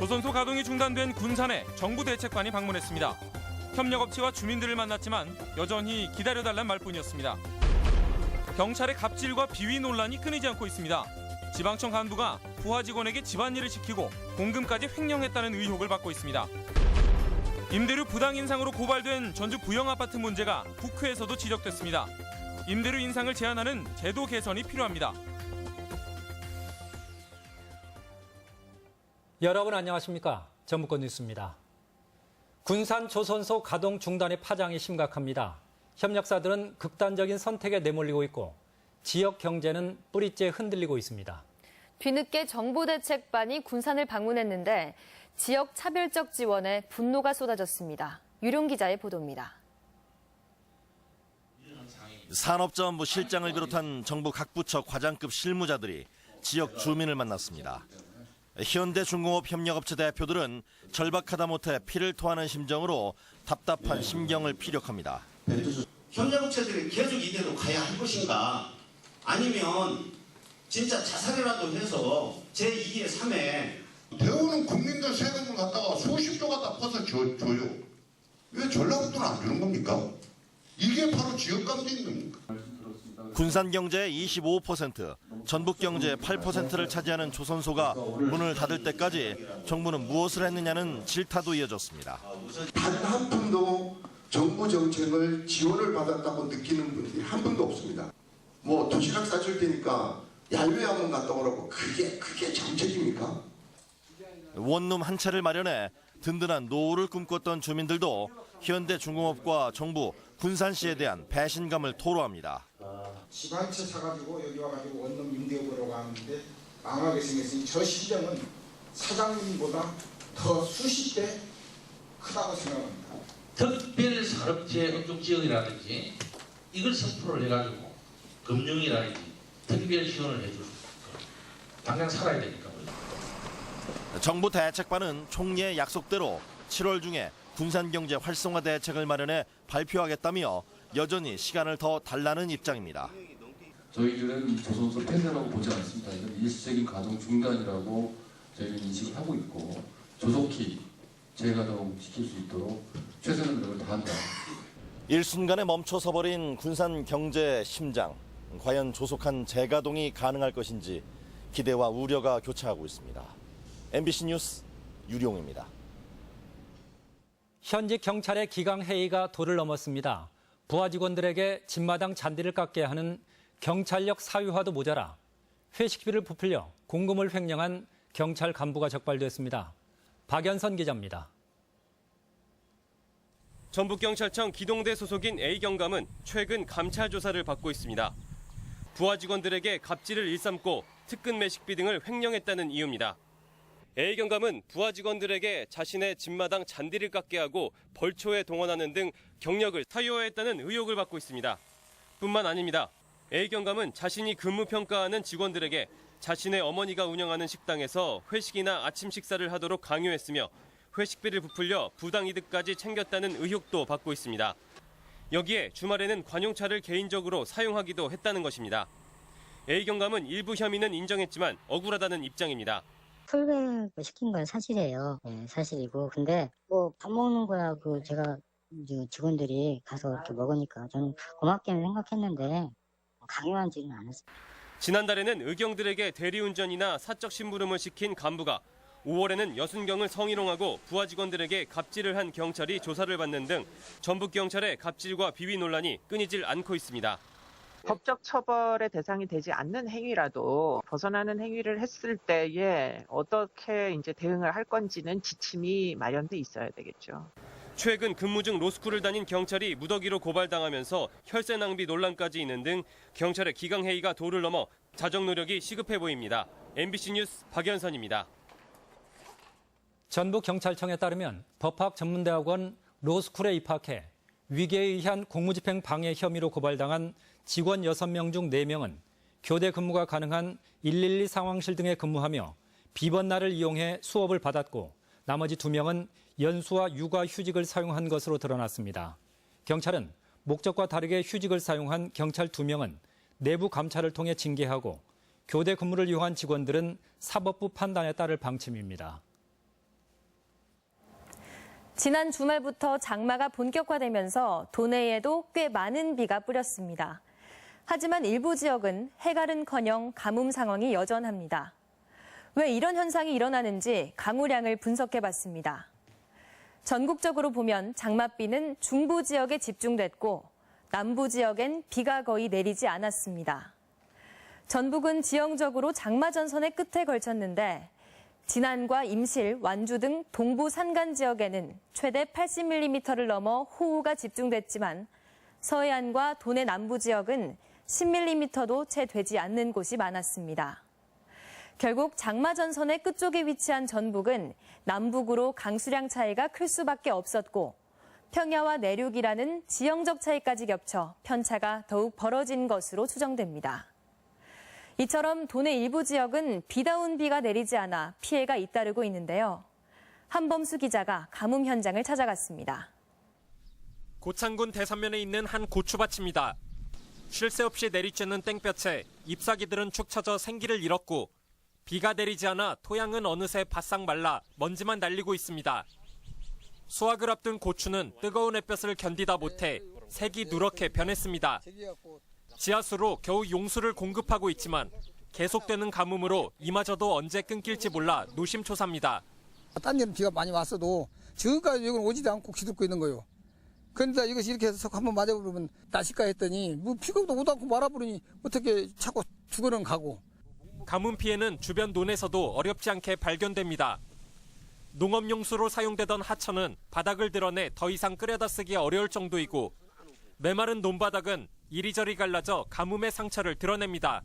조선소 가동이 중단된 군산에 정부 대책반이 방문했습니다. 협력업체와 주민들을 만났지만 여전히 기다려달란 말뿐이었습니다. 경찰의 갑질과 비위 논란이 끊이지 않고 있습니다. 지방청 간부가 부하 직원에게 집안일을 시키고 공금까지 횡령했다는 의혹을 받고 있습니다. 임대료 부당 인상으로 고발된 전주 부영 아파트 문제가 국회에서도 지적됐습니다. 임대료 인상을 제한하는 제도 개선이 필요합니다. 여러분 안녕하십니까? 전북권 뉴스입니다. 군산 조선소 가동 중단의 파장이 심각합니다. 협력사들은 극단적인 선택에 내몰리고 있고 지역 경제는 뿌리째 흔들리고 있습니다. 뒤늦게 정부대책반이 군산을 방문했는데 지역 차별적 지원에 분노가 쏟아졌습니다. 유룡 기자의 보도입니다. 산업자원부 실장을 비롯한 정부 각 부처 과장급 실무자들이 지역 주민을 만났습니다. 현대중공업 협력업체 대표들은 절박하다 못해 피를 토하는 심정으로 답답한 심경을 피력합니다. 협력업체들이 계속 이대로 가야 할 것인가? 아니면 진짜 자살이라도 해서 제2의 3회 배우는 국민들 세금을 갖다가 수십조 갖다 퍼서 줘요. 왜 전라북도는 안 주는 겁니까? 이게 바로 지역감정입니까? 군산 경제의 25%, 전북 경제의 8%를 차지하는 조선소가 문을 닫을 때까지 정부는 무엇을 했느냐는 질타도 이어졌습니다. 단 한 푼도 정부 정책을 지원을 받았다고 느끼는 분들이 한 분도 없습니다. 뭐 도시락 싸줄 테니까 얄외 한번 갔다 오라고 그게 정책입니까? 원룸 한 채를 마련해 든든한 노후를 꿈꿨던 주민들도 현대중공업과 정부, 군산시에 대한 배신감을 토로합니다. 집 한 채 사가지고 여기 와가지고 원룸 임대해보려고 하는데 망하게 생겼으니 저 심정은 사장님보다 더 수십 배 크다고 생각합니다. 특별산업체 응급지원이라든지 이걸 선포를 해가지고 금융이라든지 특별 지원을 해줄 당장 살아야 되니까. 정부 대책반은 총리의 약속대로 7월 중에 군산경제 활성화 대책을 마련해 발표하겠다며 여전히 시간을 더 달라는 입장입니다. 저희들은 이 조선소 폐쇄라고 보지 않습니다. 이건 일시적인 가동 중단이라고 저희는 인식을 하고 있고 조속히 재가동시킬 수 있도록 최선의 노력을 다한다. 일순간에 멈춰서 버린 군산 경제 심장. 과연 조속한 재가동이 가능할 것인지 기대와 우려가 교차하고 있습니다. MBC 뉴스 유룡입니다. 현직 경찰의 기강회의가 도를 넘었습니다. 부하 직원들에게 집마당 잔디를 깎게 하는 경찰력 사유화도 모자라 회식비를 부풀려 공금을 횡령한 경찰 간부가 적발됐습니다. 박연선 기자입니다. 전북경찰청 기동대 소속인 A경감은 최근 감찰 조사를 받고 있습니다. 부하 직원들에게 갑질을 일삼고 특근 매식비 등을 횡령했다는 이유입니다. A경감은 부하 직원들에게 자신의 집마당 잔디를 깎게 하고 벌초에 동원하는 등 경력을 사유화했다는 의혹을 받고 있습니다. 뿐만 아닙니다. A경감은 자신이 근무 평가하는 직원들에게 자신의 어머니가 운영하는 식당에서 회식이나 아침 식사를 하도록 강요했으며 회식비를 부풀려 부당이득까지 챙겼다는 의혹도 받고 있습니다. 여기에 주말에는 관용차를 개인적으로 사용하기도 했다는 것입니다. A경감은 일부 혐의는 인정했지만 억울하다는 입장입니다. 풀백을 시킨 건 사실이에요. 네, 사실이고. 근데 뭐 밥 먹는 거야 제가 직원들이 가서 이렇게 먹으니까 저는 고맙게는 생각했는데 강요하지는 않았습니다. 지난달에는 의경들에게 대리운전이나 사적 심부름을 시킨 간부가 5월에는 여순경을 성희롱하고 부하 직원들에게 갑질을 한 경찰이 조사를 받는 등 전북경찰의 갑질과 비위 논란이 끊이질 않고 있습니다. 법적 처벌의 대상이 되지 않는 행위라도 벗어나는 행위를 했을 때에 어떻게 이제 대응을 할 건지는 지침이 마련돼 있어야 되겠죠. 최근 근무 중 로스쿨을 다닌 경찰이 무더기로 고발당하면서 혈세 낭비 논란까지 있는 등 경찰의 기강회의가 도를 넘어 자정 노력이 시급해 보입니다. MBC 뉴스 박연선입니다. 전북경찰청에 따르면 법학 전문대학원 로스쿨에 입학해 위계에 의한 공무집행 방해 혐의로 고발당한 직원 6명 중 4명은 교대 근무가 가능한 112 상황실 등에 근무하며 비번날을 이용해 수업을 받았고 나머지 2명은 연수와 육아 휴직을 사용한 것으로 드러났습니다. 경찰은 목적과 다르게 휴직을 사용한 경찰 2명은 내부 감찰을 통해 징계하고 교대 근무를 이용한 직원들은 사법부 판단에 따를 방침입니다. 지난 주말부터 장마가 본격화되면서 도내에도 꽤 많은 비가 뿌렸습니다. 하지만 일부 지역은 해갈은커녕 가뭄 상황이 여전합니다. 왜 이런 현상이 일어나는지 강우량을 분석해봤습니다. 전국적으로 보면 장맛비는 중부 지역에 집중됐고 남부 지역엔 비가 거의 내리지 않았습니다. 전북은 지형적으로 장마 전선의 끝에 걸쳤는데 진안과 임실, 완주 등 동부 산간 지역에는 최대 80mm를 넘어 호우가 집중됐지만 서해안과 도내 남부 지역은 10mm도 채 되지 않는 곳이 많았습니다. 결국 장마 전선의 끝쪽에 위치한 전북은 남북으로 강수량 차이가 클 수밖에 없었고 평야와 내륙이라는 지형적 차이까지 겹쳐 편차가 더욱 벌어진 것으로 추정됩니다. 이처럼 도내 일부 지역은 비다운 비가 내리지 않아 피해가 잇따르고 있는데요. 한범수 기자가 가뭄 현장을 찾아갔습니다. 고창군 대산면에 있는 한 고추밭입니다. 쉴 새 없이 내리쬐는 땡볕에 잎사귀들은 축 처져 생기를 잃었고 비가 내리지 않아 토양은 어느새 바싹 말라 먼지만 날리고 있습니다. 수확을 앞둔 고추는 뜨거운 햇볕을 견디다 못해 색이 누렇게 변했습니다. 지하수로 겨우 용수를 공급하고 있지만 계속되는 가뭄으로 이마저도 언제 끊길지 몰라 노심초사입니다. 딴 데는 비가 많이 왔어도 지금까지 여기는 오지도 않고 기죽고 있는 거예요. 그런데 이것이 이렇게 해서 한번 맞아보면 나실까 했더니 뭐 비가 오도 않고 말아버리니 어떻게 자꾸 죽어는 가고. 가뭄 피해는 주변 논에서도 어렵지 않게 발견됩니다. 농업용수로 사용되던 하천은 바닥을 드러내 더 이상 끓여다 쓰기 어려울 정도이고 메마른 논바닥은 이리저리 갈라져 가뭄의 상처를 드러냅니다.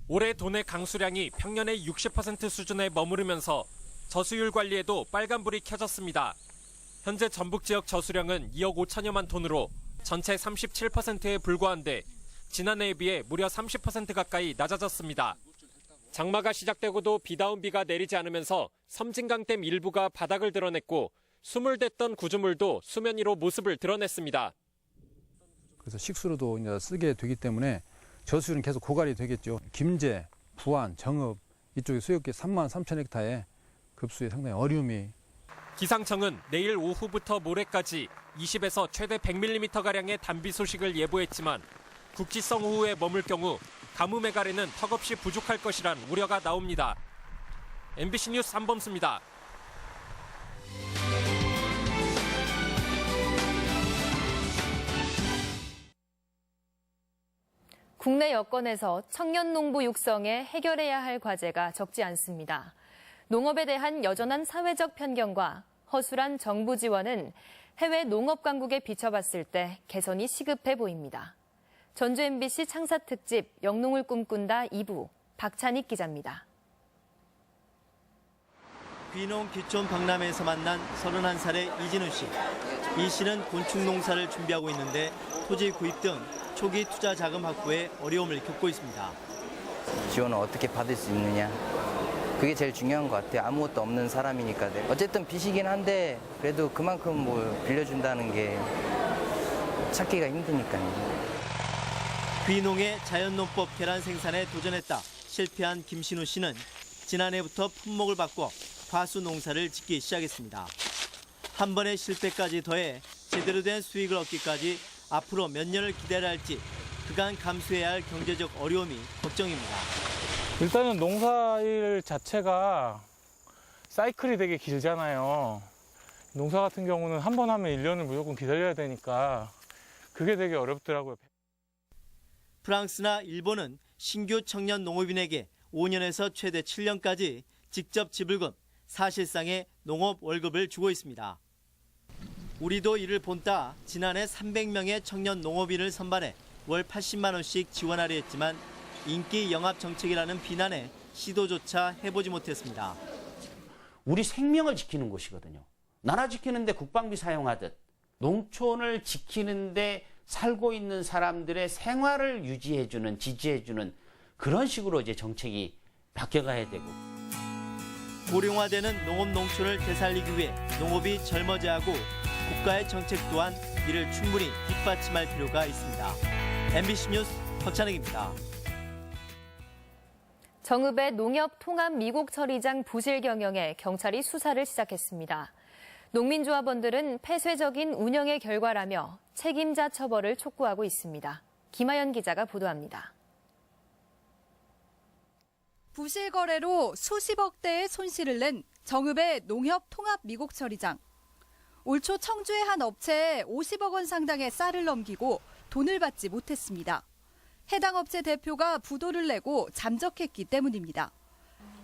올해 도내 강수량이 평년의 60% 수준에 머무르면서 저수율 관리에도 빨간불이 켜졌습니다. 현재 전북 지역 저수량은 2억 5천여만 톤으로 전체 37%에 불과한데 지난해에 비해 무려 30% 가까이 낮아졌습니다. 장마가 시작되고도 비다운 비가 내리지 않으면서 섬진강댐 일부가 바닥을 드러냈고 수물댔던 구조물도 수면 위로 모습을 드러냈습니다. 그래서 식수로도 이제 쓰게 되기 때문에 저수율은 계속 고갈이 되겠죠. 김제, 부안, 정읍 이쪽에 수역기 3만 3천 헥타에 급수에 상당히 어려움이. 기상청은 내일 오후부터 모레까지 20에서 최대 100mm가량의 단비 소식을 예보했지만 국지성 호우에 머물 경우 가뭄의 가래는 턱없이 부족할 것이란 우려가 나옵니다. MBC 뉴스 한범수입니다. 국내 여건에서 청년 농부 육성에 해결해야 할 과제가 적지 않습니다. 농업에 대한 여전한 사회적 편견과 허술한 정부 지원은 해외 농업 강국에 비춰봤을 때 개선이 시급해 보입니다. 전주 MBC 창사 특집 영농을 꿈꾼다 2부 박찬익 기자입니다. 귀농 귀촌 박람회에서 만난 31살의 이진우 씨. 이 씨는 곤충 농사를 준비하고 있는데 토지 구입 등 초기 투자 자금 확보에 어려움을 겪고 있습니다. 지원을 어떻게 받을 수 있느냐. 그게 제일 중요한 것 같아요. 아무것도 없는 사람이니까. 어쨌든 빚이긴 한데 그래도 그만큼 뭐 빌려준다는 게 찾기가 힘드니까요. 귀농의 자연농법 계란 생산에 도전했다 실패한 김신우 씨는 지난해부터 품목을 바꿔 과수 농사를 짓기 시작했습니다. 한 번의 실패까지 더해 제대로 된 수익을 얻기까지 앞으로 몇 년을 기다려야 할지 그간 감수해야 할 경제적 어려움이 걱정입니다. 일단은 농사일 자체가 사이클이 되게 길잖아요. 농사 같은 경우는 한 번 하면 1년을 무조건 기다려야 되니까 그게 되게 어렵더라고요. 프랑스나 일본은 신규 청년 농업인에게 5년에서 최대 7년까지 직접 지불금, 사실상의 농업 월급을 주고 있습니다. 우리도 이를 본따 지난해 300명의 청년 농업인을 선발해 월 80만 원씩 지원하려 했지만 인기 영합 정책이라는 비난에 시도조차 해보지 못했습니다. 우리 생명을 지키는 곳이거든요. 나라 지키는데 국방비 사용하듯 농촌을 지키는데 살고 있는 사람들의 생활을 유지해주는, 지지해주는 그런 식으로 이제 정책이 바뀌어가야 되고. 고령화되는 농업 농촌을 되살리기 위해 농업이 젊어져야 하고 국가의 정책 또한 이를 충분히 뒷받침할 필요가 있습니다. MBC 뉴스 박찬익입니다. 정읍의 농협 통합 미국 처리장 부실 경영에 경찰이 수사를 시작했습니다. 농민조합원들은 폐쇄적인 운영의 결과라며 책임자 처벌을 촉구하고 있습니다. 김하연 기자가 보도합니다. 부실 거래로 수십억 대의 손실을 낸 정읍의 농협 통합 미국 처리장. 올 초 청주의 한 업체에 50억 원 상당의 쌀을 넘기고 돈을 받지 못했습니다. 해당 업체 대표가 부도를 내고 잠적했기 때문입니다.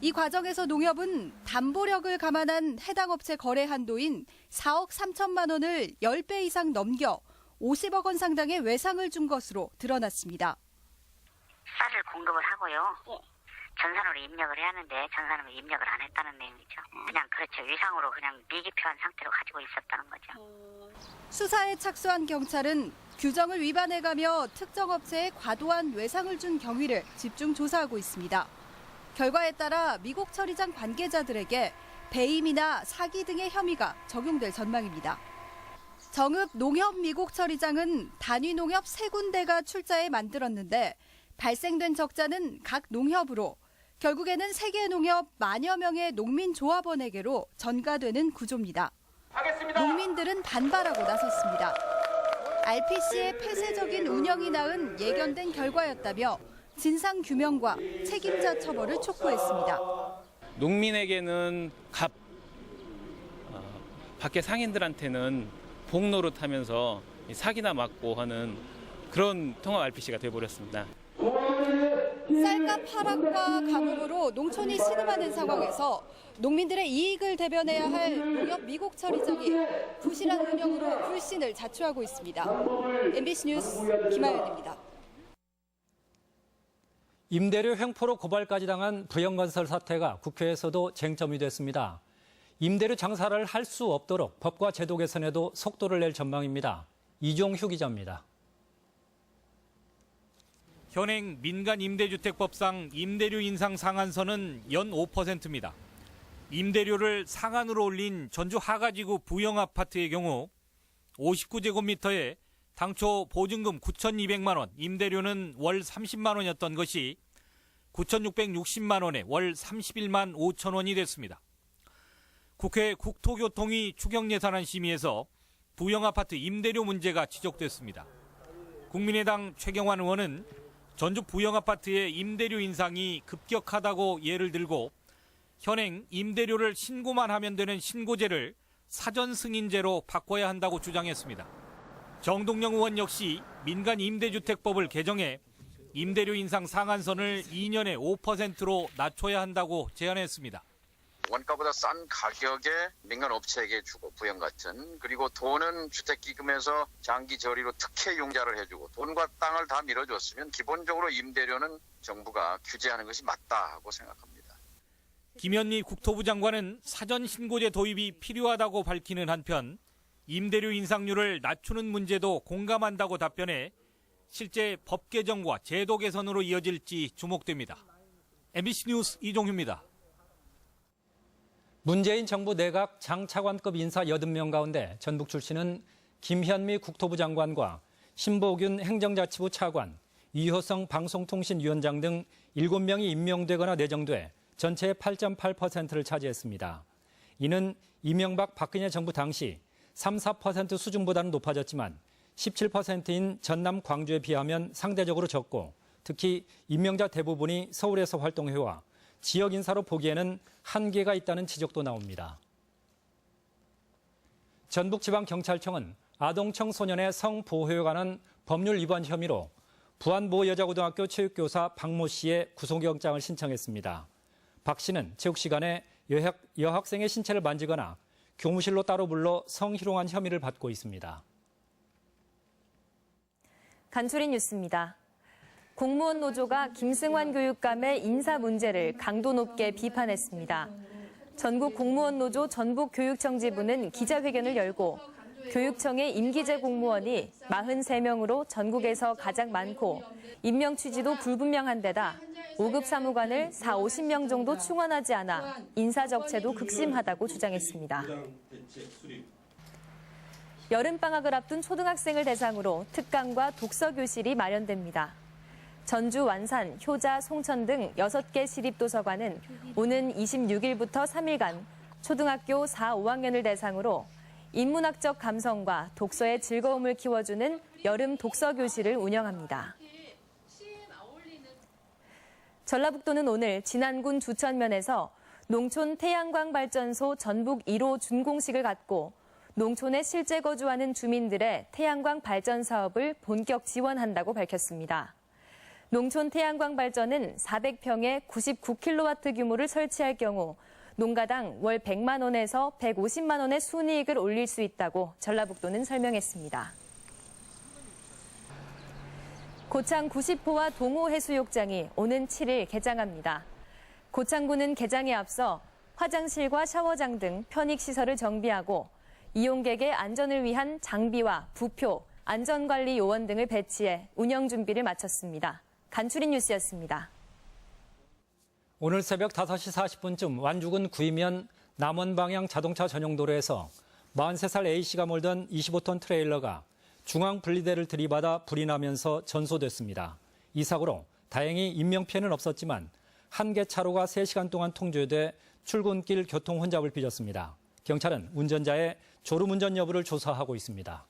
이 과정에서 농협은 담보력을 감안한 해당 업체 거래 한도인 4억 3천만 원을 10배 이상 넘겨 50억 원 상당의 외상을 준 것으로 드러났습니다. 쌀을 공급을 하고요. 전산으로 입력을 해야 하는데 전산으로 입력을 안 했다는 내용이죠. 그냥 그렇죠. 위상으로 그냥 미기표한 상태로 가지고 있었다는 거죠. 수사에 착수한 경찰은 규정을 위반해가며 특정 업체에 과도한 외상을 준 경위를 집중 조사하고 있습니다. 결과에 따라 미국 처리장 관계자들에게 배임이나 사기 등의 혐의가 적용될 전망입니다. 정읍 농협 미국 처리장은 단위 농협 3군데가 출자해 만들었는데 발생된 적자는 각 농협으로 결국에는 3개 농협 만여 명의 농민조합원에게로 전가되는 구조입니다. 농민들은 반발하고 나섰습니다. RPC의 폐쇄적인 운영이 낳은 예견된 결과였다며 진상규명과 책임자 처벌을 촉구했습니다. 농민에게는 갑, 밖에 상인들한테는 복노릇하면서 사기나 맞고 하는 그런 통합 RPC가 돼버렸습니다. 쌀값 하락과 가뭄으로 농촌이 신음하는 상황에서 농민들의 이익을 대변해야 할 농협 미국 처리장이 부실한 운영으로 불신을 자초하고 있습니다. MBC 뉴스 김하연입니다. 임대료 횡포로 고발까지 당한 부영건설 사태가 국회에서도 쟁점이 됐습니다. 임대료 장사를 할 수 없도록 법과 제도 개선에도 속도를 낼 전망입니다. 이종휴 기자입니다. 현행 민간임대주택법상 임대료 인상 상한선은 연 5%입니다. 임대료를 상한으로 올린 전주 하가지구 부영아파트의 경우 59제곱미터에 당초 보증금 9,200만 원, 임대료는 월 30만 원이었던 것이 9,660만 원에 월 31만 5천 원이 됐습니다. 국회 국토교통위 추경예산안 심의에서 부영아파트 임대료 문제가 지적됐습니다. 국민의당 최경환 의원은 전주 부영아파트의 임대료 인상이 급격하다고 예를 들고 현행 임대료를 신고만 하면 되는 신고제를 사전 승인제로 바꿔야 한다고 주장했습니다. 정동영 의원 역시 민간임대주택법을 개정해 임대료 인상 상한선을 2년에 5%로 낮춰야 한다고 제안했습니다. 원가보다 싼 가격에 민간 업체에게 주고 부영 같은, 그리고 돈은 주택기금에서 장기 저리로 특혜 융자를 해주고 돈과 땅을 다 밀어줬으면 기본적으로 임대료는 정부가 규제하는 것이 맞다고 생각합니다. 김현미 국토부 장관은 사전 신고제 도입이 필요하다고 밝히는 한편 임대료 인상률을 낮추는 문제도 공감한다고 답변해 실제 법 개정과 제도 개선으로 이어질지 주목됩니다. MBC 뉴스 이종휴입니다. 문재인 정부 내각 장차관급 인사 80명 가운데 전북 출신은 김현미 국토부 장관과 신보균 행정자치부 차관, 이효성 방송통신위원장 등 7명이 임명되거나 내정돼 전체의 8.8%를 차지했습니다. 이는 이명박 박근혜 정부 당시 3, 4% 수준보다는 높아졌지만 17%인 전남 광주에 비하면 상대적으로 적고 특히 임명자 대부분이 서울에서 활동해와 지역 인사로 보기에는 한계가 있다는 지적도 나옵니다. 전북지방경찰청은 아동청소년의 성보호에 관한 법률 위반 혐의로 부안모여자고등학교 체육교사 박모 씨의 구속영장을 신청했습니다. 박 씨는 체육 시간에 여학생의 신체를 만지거나 교무실로 따로 불러 성희롱한 혐의를 받고 있습니다. 간추린 뉴스입니다. 공무원 노조가 김승환 교육감의 인사 문제를 강도 높게 비판했습니다. 전국 공무원 노조 전북교육청 지부는 기자회견을 열고 교육청의 임기제 공무원이 43명으로 전국에서 가장 많고 임명 취지도 불분명한 데다 5급 사무관을 40-50명 정도 충원하지 않아 인사적체도 극심하다고 주장했습니다. 여름방학을 앞둔 초등학생을 대상으로 특강과 독서교실이 마련됩니다. 전주, 완산, 효자, 송천 등 6개 시립도서관은 오는 26일부터 3일간 초등학교 4, 5학년을 대상으로 인문학적 감성과 독서의 즐거움을 키워주는 여름 독서 교실을 운영합니다. 전라북도는 오늘 진안군 주천면에서 농촌 태양광 발전소 전북 1호 준공식을 갖고 농촌에 실제 거주하는 주민들의 태양광 발전 사업을 본격 지원한다고 밝혔습니다. 농촌 태양광 발전은 400평에 99kW 규모를 설치할 경우 농가당 월 100만 원에서 150만 원의 순이익을 올릴 수 있다고 전라북도는 설명했습니다. 고창 90호와 동호 해수욕장이 오는 7일 개장합니다. 고창군은 개장에 앞서 화장실과 샤워장 등 편익시설을 정비하고 이용객의 안전을 위한 장비와 부표, 안전관리 요원 등을 배치해 운영 준비를 마쳤습니다. 간추린 뉴스였습니다. 오늘 새벽 5시 40분쯤 완주군 구이면 남원 방향 자동차 전용도로에서 43살 A씨가 몰던 25톤 트레일러가 중앙 분리대를 들이받아 불이 나면서 전소됐습니다. 이 사고로 다행히 인명피해는 없었지만 한 개 차로가 3시간 동안 통제돼 출근길 교통 혼잡을 빚었습니다. 경찰은 운전자의 졸음운전 여부를 조사하고 있습니다.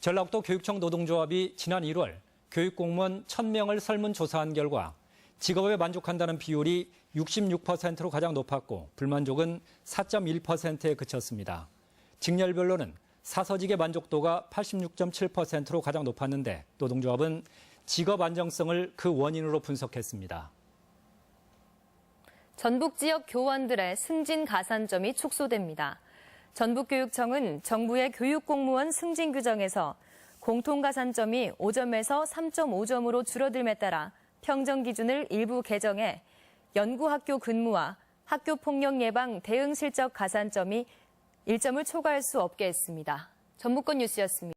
전라북도 교육청 노동조합이 지난 1월 교육공무원 1,000명을 설문조사한 결과 직업에 만족한다는 비율이 66%로 가장 높았고 불만족은 4.1%에 그쳤습니다. 직렬별로는 사서직의 만족도가 86.7%로 가장 높았는데 노동조합은 직업 안정성을 그 원인으로 분석했습니다. 전북 지역 교원들의 승진 가산점이 축소됩니다. 전북교육청은 정부의 교육공무원 승진 규정에서 공통가산점이 5점에서 3.5점으로 줄어들음에 따라 평정 기준을 일부 개정해 연구학교 근무와 학교폭력 예방 대응 실적 가산점이 1점을 초과할 수 없게 했습니다. 전북권 뉴스였습니다.